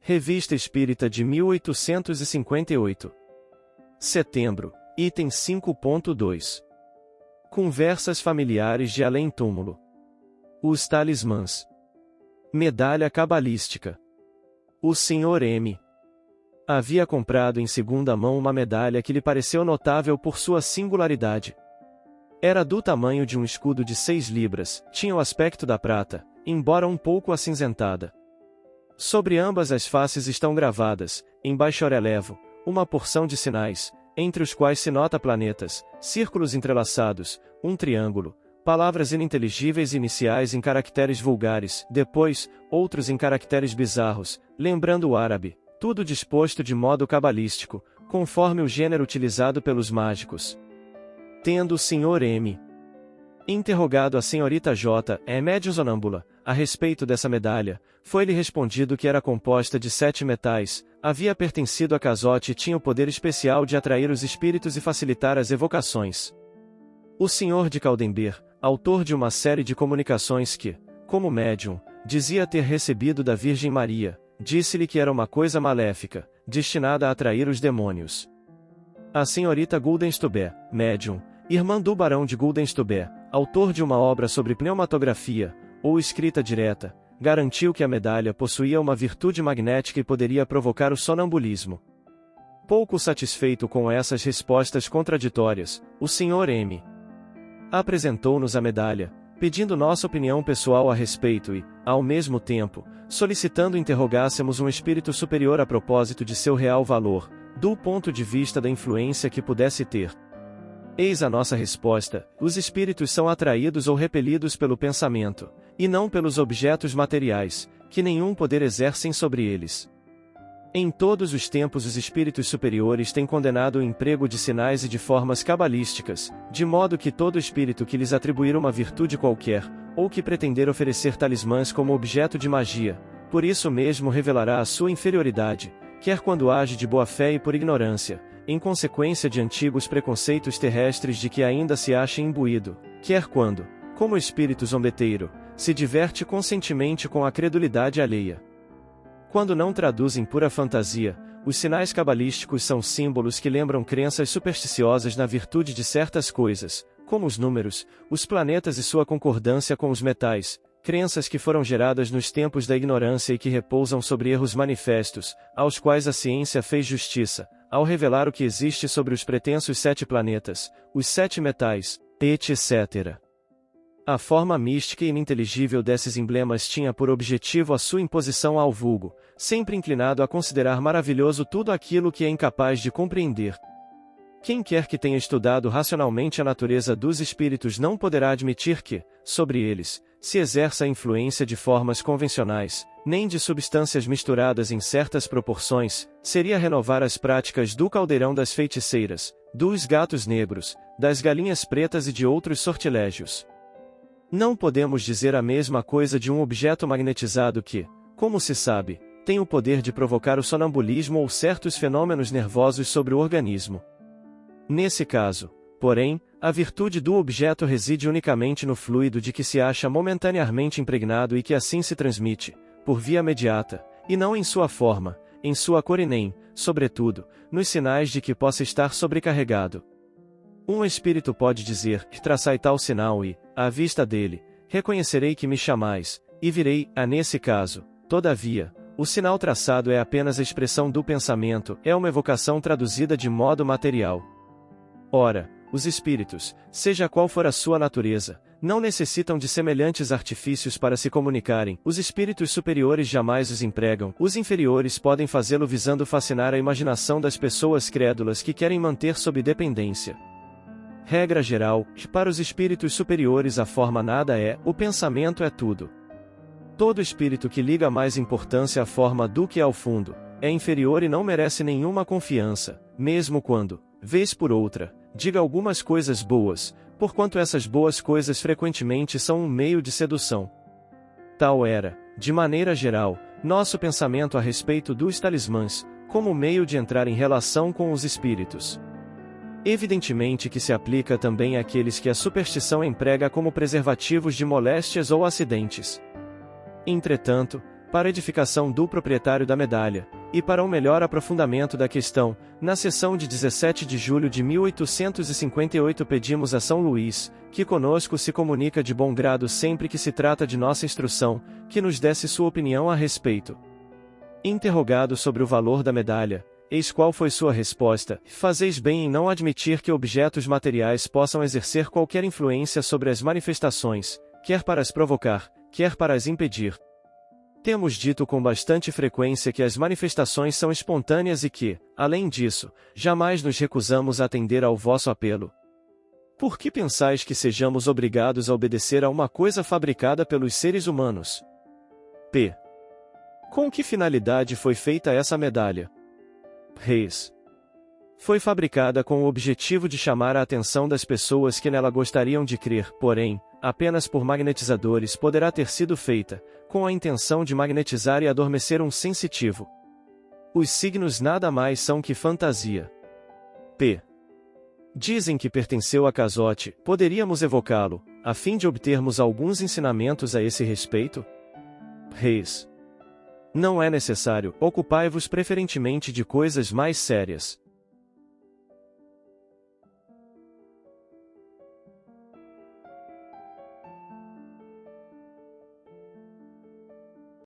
Revista Espírita de 1858. Setembro, item 5.2. Conversas familiares de além-túmulo. Os talismãs. Medalha cabalística. O Sr. M. havia comprado em segunda mão uma medalha que lhe pareceu notável por sua singularidade. Era do tamanho de um escudo de 6 libras, tinha o aspecto da prata, embora um pouco acinzentada. Sobre ambas as faces estão gravadas, em baixo relevo, uma porção de sinais, entre os quais se nota planetas, círculos entrelaçados, um triângulo, palavras ininteligíveis iniciais em caracteres vulgares, depois, outros em caracteres bizarros, lembrando o árabe, tudo disposto de modo cabalístico, conforme o gênero utilizado pelos mágicos. Tendo o Sr. M. interrogado a senhorita J. médium sonâmbula, a respeito dessa medalha, foi-lhe respondido que era composta de 7 metais, havia pertencido a Casote e tinha o poder especial de atrair os espíritos e facilitar as evocações. O Sr. de Caldenber, autor de uma série de comunicações que, como médium, dizia ter recebido da Virgem Maria, disse-lhe que era uma coisa maléfica, destinada a atrair os demônios. A senhorita Guldenstubbe, médium, irmã do barão de Guldenstubbe, autor de uma obra sobre pneumatografia, ou escrita direta, garantiu que a medalha possuía uma virtude magnética e poderia provocar o sonambulismo. Pouco satisfeito com essas respostas contraditórias, o Sr. M. apresentou-nos a medalha, pedindo nossa opinião pessoal a respeito e, ao mesmo tempo, solicitando interrogássemos um espírito superior a propósito de seu real valor, do ponto de vista da influência que pudesse ter. Eis a nossa resposta: os espíritos são atraídos ou repelidos pelo pensamento, e não pelos objetos materiais, que nenhum poder exercem sobre eles. Em todos os tempos os espíritos superiores têm condenado o emprego de sinais e de formas cabalísticas, de modo que todo espírito que lhes atribuir uma virtude qualquer, ou que pretender oferecer talismãs como objeto de magia, por isso mesmo revelará a sua inferioridade, quer quando age de boa fé e por ignorância, em consequência de antigos preconceitos terrestres de que ainda se acha imbuído, quer quando, como espírito zombeteiro, se diverte conscientemente com a credulidade alheia. Quando não traduzem pura fantasia, os sinais cabalísticos são símbolos que lembram crenças supersticiosas na virtude de certas coisas, como os números, os planetas e sua concordância com os metais, crenças que foram geradas nos tempos da ignorância e que repousam sobre erros manifestos, aos quais a ciência fez justiça, ao revelar o que existe sobre os pretensos 7 planetas, os 7 metais, etc. A forma mística e ininteligível desses emblemas tinha por objetivo a sua imposição ao vulgo, sempre inclinado a considerar maravilhoso tudo aquilo que é incapaz de compreender. Quem quer que tenha estudado racionalmente a natureza dos espíritos não poderá admitir que, sobre eles, se exerça a influência de formas convencionais, nem de substâncias misturadas em certas proporções, seria renovar as práticas do caldeirão das feiticeiras, dos gatos negros, das galinhas pretas e de outros sortilégios. Não podemos dizer a mesma coisa de um objeto magnetizado que, como se sabe, tem o poder de provocar o sonambulismo ou certos fenômenos nervosos sobre o organismo. Nesse caso, porém, a virtude do objeto reside unicamente no fluido de que se acha momentaneamente impregnado e que assim se transmite, por via imediata, e não em sua forma, em sua cor e nem, sobretudo, nos sinais de que possa estar sobrecarregado. Um espírito pode dizer, traçai tal sinal e, à vista dele, reconhecerei que me chamais, e virei, nesse caso, todavia, o sinal traçado é apenas a expressão do pensamento, é uma evocação traduzida de modo material. Ora, os espíritos, seja qual for a sua natureza, não necessitam de semelhantes artifícios para se comunicarem, os espíritos superiores jamais os empregam, os inferiores podem fazê-lo visando fascinar a imaginação das pessoas crédulas que querem manter sob dependência. Regra geral, para os espíritos superiores a forma nada é, o pensamento é tudo. Todo espírito que liga mais importância à forma do que ao fundo, é inferior e não merece nenhuma confiança, mesmo quando, vez por outra, diga algumas coisas boas, porquanto essas boas coisas frequentemente são um meio de sedução. Tal era, de maneira geral, nosso pensamento a respeito dos talismãs, como meio de entrar em relação com os espíritos. Evidentemente que se aplica também àqueles que a superstição emprega como preservativos de moléstias ou acidentes. Entretanto, para edificação do proprietário da medalha, e para um melhor aprofundamento da questão, na sessão de 17 de julho de 1858 pedimos a São Luís, que conosco se comunica de bom grado sempre que se trata de nossa instrução, que nos desse sua opinião a respeito. Interrogado sobre o valor da medalha, eis qual foi sua resposta: fazeis bem em não admitir que objetos materiais possam exercer qualquer influência sobre as manifestações, quer para as provocar, quer para as impedir. Temos dito com bastante frequência que as manifestações são espontâneas e que, além disso, jamais nos recusamos a atender ao vosso apelo. Por que pensais que sejamos obrigados a obedecer a uma coisa fabricada pelos seres humanos? P. Com que finalidade foi feita essa medalha? Reis. Foi fabricada com o objetivo de chamar a atenção das pessoas que nela gostariam de crer, porém, apenas por magnetizadores poderá ter sido feita, com a intenção de magnetizar e adormecer um sensitivo. Os signos nada mais são que fantasia. P. Dizem que pertenceu a Cazotte, poderíamos evocá-lo, a fim de obtermos alguns ensinamentos a esse respeito? Reis. Não é necessário, ocupai-vos preferentemente de coisas mais sérias.